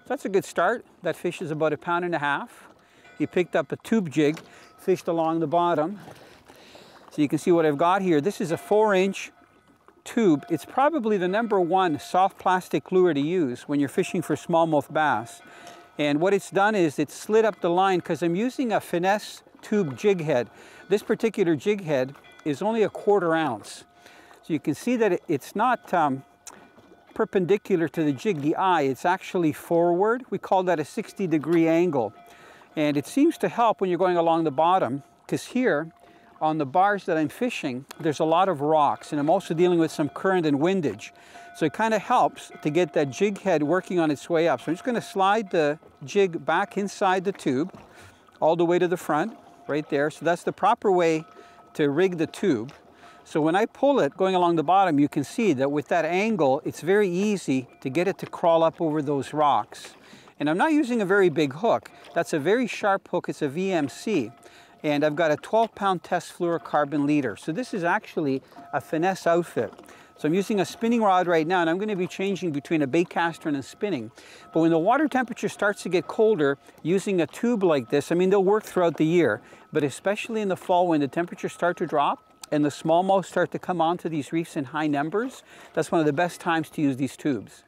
that's a good start. That fish is about 1.5 pounds. He picked up a tube jig, fished along the bottom. So you can see what I've got here. This is a 4-inch tube. It's probably the #1 soft plastic lure to use when you're fishing for smallmouth bass. And what it's done is it's slid up the line because I'm using a finesse tube jig head. This particular jig head is only 1/4 ounce. So you can see that it's not perpendicular to the jig, the eye. It's actually forward. We call that a 60-degree angle. And it seems to help when you're going along the bottom, because here on the bars that I'm fishing, there's a lot of rocks, and I'm also dealing with some current and windage. So it kind of helps to get that jig head working on its way up. So I'm just going to slide the jig back inside the tube, all the way to the front, right there. So that's the proper way to rig the tube. So when I pull it going along the bottom, you can see that with that angle, it's very easy to get it to crawl up over those rocks. And I'm not using a very big hook. That's a very sharp hook. It's a VMC. And I've got a 12-pound test fluorocarbon leader. So this is actually a finesse outfit. So I'm using a spinning rod right now, and I'm going to be changing between a bait caster and a spinning. But when the water temperature starts to get colder, using a tube like this, I mean, they'll work throughout the year, but especially in the fall when the temperatures start to drop and the smallmouth start to come onto these reefs in high numbers, that's one of the best times to use these tubes.